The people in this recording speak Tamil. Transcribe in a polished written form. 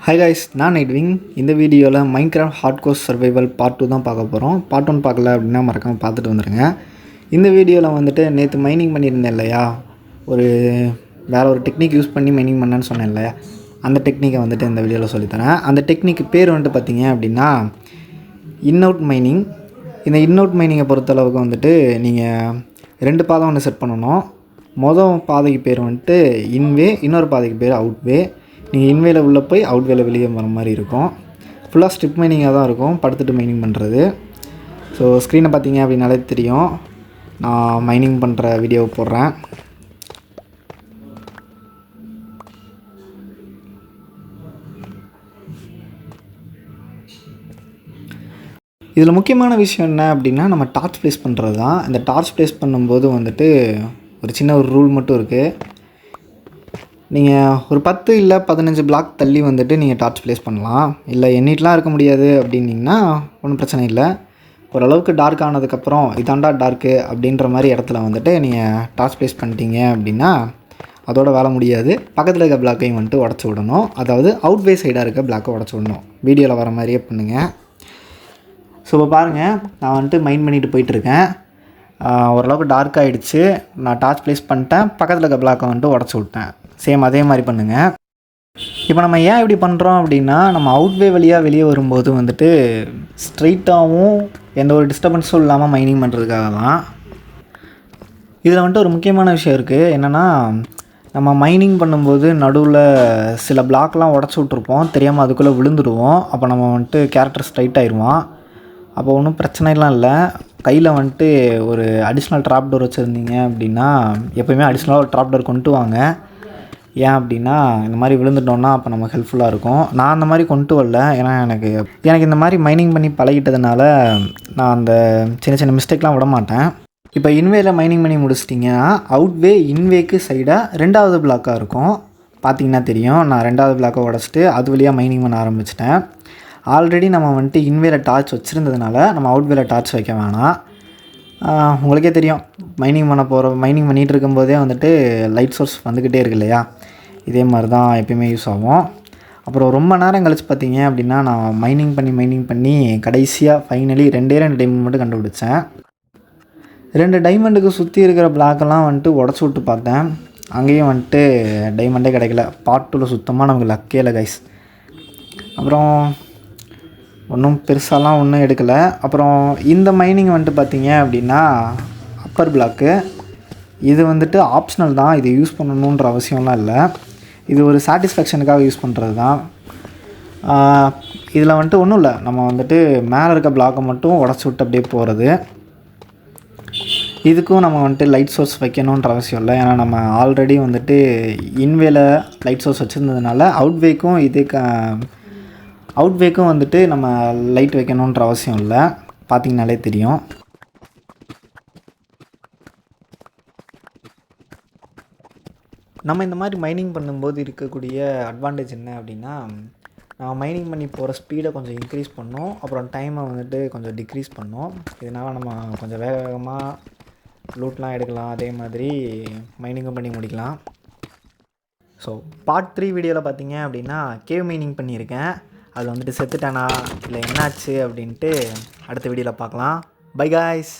ஹாய் காய்ஸ், நான் நைட்விங். இந்த வீடியோவில் மைன்கிராஃப்ட் ஹார்ட்கோர் சர்வைவல் பார்ட் 2 தான் பார்க்க போகிறோம். பார்ட் 1 பார்க்கல அப்படின்னா மறக்காமல் பார்த்துட்டு வந்துடுங்க. இந்த வீடியோவில் வந்துட்டு நேற்று மைனிங் பண்ணியிருந்தேன் இல்லையா, வேறு ஒரு டெக்னிக் யூஸ் பண்ணி மைனிங் பண்ணேன்னு சொன்னேன் இல்லையா, அந்த டெக்னிக்கை வந்துட்டு இந்த வீடியோவில் சொல்லித்தரேன். அந்த டெக்னிக் பேர் வந்துட்டு பார்த்திங்க அப்படின்னா இன்அவுட் மைனிங். இந்த இன்அவுட் மைனிங்கை பொறுத்தளவுக்கு வந்துட்டு நீங்கள் 2 பாதை ஒன்று செட் பண்ணணும். மொதல் பாதைக்கு பேர் வந்துட்டு இன்வே, இன்னொரு பாதைக்கு பேர் அவுட்வே. நீங்கள் இன்வேல உள்ளே போய் அவுட்வேல வெளியே வர மாதிரி இருக்கும். ஃபுல்லாக ஸ்ட்ரிப் மைனிங்காக தான் இருக்கும், படுத்துட்டு மைனிங் பண்ணுறது. ஸோ ஸ்க்ரீனை பார்த்தீங்க அப்படின்னாலே தெரியும், நான் மைனிங் பண்ணுற வீடியோவை போடுறேன். இதில் முக்கியமான விஷயம் என்ன அப்படின்னா, நம்ம டார்ச் ப்ளேஸ் பண்ணுறது தான். இந்த டார்ச் ப்ளேஸ் பண்ணும்போது வந்துட்டு ஒரு சின்ன ரூல் மட்டும் இருக்குது. நீங்கள் ஒரு 10 இல்லை 15 பிளாக் தள்ளி வந்துட்டு நீங்கள் டார்ச் ப்ளேஸ் பண்ணலாம். இல்லை எண்ணிட்டுலாம் இருக்க முடியாது அப்படின்னிங்கன்னா ஒன்றும் பிரச்சனை இல்லை. ஓரளவுக்கு டார்க் ஆனதுக்கப்புறம் இதாண்டா டார்க்கு அப்படின்ற மாதிரி இடத்துல வந்துட்டு நீங்கள் டார்ச் ப்ளேஸ் பண்ணிட்டீங்க அப்படின்னா அதோட வேலை முடியாது. பக்கத்தில் இருக்க பிளாக்கையும் வந்துட்டு உடச்சி விடணும். அதாவது அவுட்வே சைடாக இருக்க பிளாக்கை உடச்சி விடணும். வீடியோவில் வர மாதிரியே பண்ணுங்கள். ஸோ இப்போ பாருங்கள், நான் வந்துட்டு மைண்ட் பண்ணிட்டு போயிட்டுருக்கேன். ஓரளவுக்கு டார்க் ஆகிடுச்சு. நான் டார்ச் ப்ளேஸ் பண்ணிட்டேன், பக்கத்தில் இருக்க பிளாக்கை வந்துட்டு உடச்சி விட்டேன். சேம் அதே மாதிரி பண்ணுங்கள். இப்போ நம்ம ஏன் இப்படி பண்ணுறோம் அப்படின்னா, நம்ம அவுட்வே வழியாக வெளியே வரும்போது வந்துட்டு ஸ்ட்ரைட்டாகவும் எந்த ஒரு டிஸ்டர்பன்ஸும் இல்லாமல் மைனிங் பண்ணுறதுக்காக தான். இதில் வந்துட்டு ஒரு முக்கியமான விஷயம் இருக்குது. என்னென்னா, நம்ம மைனிங் பண்ணும்போது நடுவில் சில பிளாக்லாம் உடச்சி விட்ருப்போம், தெரியாமல் அதுக்குள்ளே விழுந்துடுவோம். அப்போ நம்ம வந்துட்டு கேரக்டர் ஸ்ட்ரைட் ஆயிடுவோம். அப்போ ஒன்றும் பிரச்சனைலாம் இல்லை. கையில் வந்துட்டு ஒரு அடிஷ்னல் ட்ராப் டோர் வச்சுருந்தீங்க அப்படின்னா எப்போயுமே அடிஷ்னலாக ஒரு ட்ராப் டோர் கொண்டு வாங்க. ஏன் அப்படின்னா, இந்த மாதிரி விழுந்துட்டோன்னா அப்போ நமக்கு ஹெல்ப்ஃபுல்லாக இருக்கும். நான் அந்த மாதிரி கொண்டு வரல, ஏன்னா எனக்கு இந்த மாதிரி மைனிங் பண்ணி பழகிட்டதுனால நான் அந்த சின்ன சின்ன மிஸ்டேக்லாம் விட மாட்டேன். இப்போ இன்வேல மைனிங் பண்ணி முடிச்சிட்டிங்கன்னா அவுட்வே இன்வேக்கு சைடாக 2வது பிளாக்காக இருக்கும். பார்த்திங்கன்னா தெரியும், நான் 2வது பிளாக்கை உடச்சிட்டு அது வழியாக மைனிங் பண்ண ஆரம்பிச்சிட்டேன். ஆல்ரெடி நம்ம வந்துட்டு இன்வேல டார்ச் வச்சுருந்ததுனால நம்ம அவுட்வேல டார்ச் வைக்க வேணாம். உங்களுக்கே தெரியும், மைனிங் பண்ணிகிட்டு இருக்கும்போதே வந்துட்டு லைட் சோர்ஸ் வந்துக்கிட்டே இருக்கு இல்லையா, இதே மாதிரி தான் எப்பயுமே யூஸ் ஆகும். அப்புறம் ரொம்ப நேரம் கழிச்சு பார்த்தீங்க அப்படின்னா, நான் மைனிங் பண்ணி கடைசியாக ஃபைனலி 2 டைமண்ட் மட்டும் கண்டுபிடிச்சேன். 2 டைமண்டுக்கு சுற்றி இருக்கிற பிளாக்கெல்லாம் வந்துட்டு உடச்சி விட்டு பார்த்தேன். அங்கேயும் வந்துட்டு டைமண்டே கிடைக்கல. பார்ட் 2ல் சுத்தமாக நமக்கு லக்கே இல்லை கைஸ். அப்புறம் ஒன்றும் பெருசாலாம் ஒன்றும் எடுக்கலை. அப்புறம் இந்த மைனிங் வந்துட்டு பார்த்தீங்க அப்படின்னா அப்பர் பிளாக்கு, இது வந்துட்டு ஆப்ஷனல் தான். இது யூஸ் பண்ணணுன்ற அவசியம்லாம் இல்லை. இது ஒரு சாட்டிஸ்ஃபேக்ஷனுக்காக யூஸ் பண்ணுறது தான். இதில் வந்துட்டு ஒன்றும் இல்லை, நம்ம வந்துட்டு மேலே இருக்க பிளாக்கை மட்டும் உடச்சி விட்டு அப்படியே போகிறது. இதுக்கும் நம்ம வந்துட்டு லைட் சோர்ஸ் வைக்கணுன்ற அவசியம் இல்லை. ஏன்னா நம்ம ஆல்ரெடி வந்துட்டு இன்வேல லைட் சோர்ஸ் வச்சுருந்ததுனால அவுட்வேக்கும் வந்துட்டு நம்ம லைட் வைக்கணுன்ற அவசியம் இல்லை. பார்த்திங்கனாலே தெரியும். நம்ம இந்த மாதிரி மைனிங் பண்ணும்போது இருக்கக்கூடிய அட்வான்டேஜ் என்ன அப்படின்னா, நம்ம மைனிங் பண்ணி போகிற ஸ்பீடை கொஞ்சம் இன்க்ரீஸ் பண்ணோம், அப்புறம் டைமை வந்துட்டு கொஞ்சம் டிக்ரீஸ் பண்ணோம். இதனால் நம்ம கொஞ்சம் வேகமாக லூட்லாம் எடுக்கலாம், அதே மாதிரி மைனிங்கும் பண்ணி முடிக்கலாம். ஸோ பார்ட் 3 வீடியோவில் பார்த்தீங்க அப்படின்னா கேவ் மைனிங் பண்ணியிருக்கேன். அதில் வந்துட்டு செத்துட்டானா இல்லை என்னாச்சு அப்படின்ட்டு அடுத்த வீடியோவில் பார்க்கலாம். By guys.